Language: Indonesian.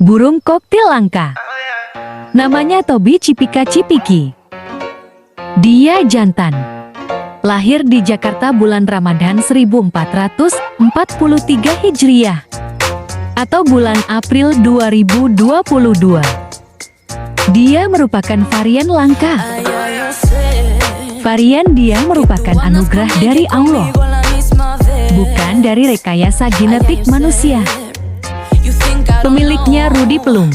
Burung koktil langka. Namanya Tobi Cipika Cipiki. Dia jantan. Lahir di Jakarta bulan Ramadan 1443 Hijriah atau bulan April 2022. Dia merupakan varian langka. Varian dia merupakan anugerah dari Allah, bukan dari rekayasa genetik manusia. Pemiliknya Rudy Pelung.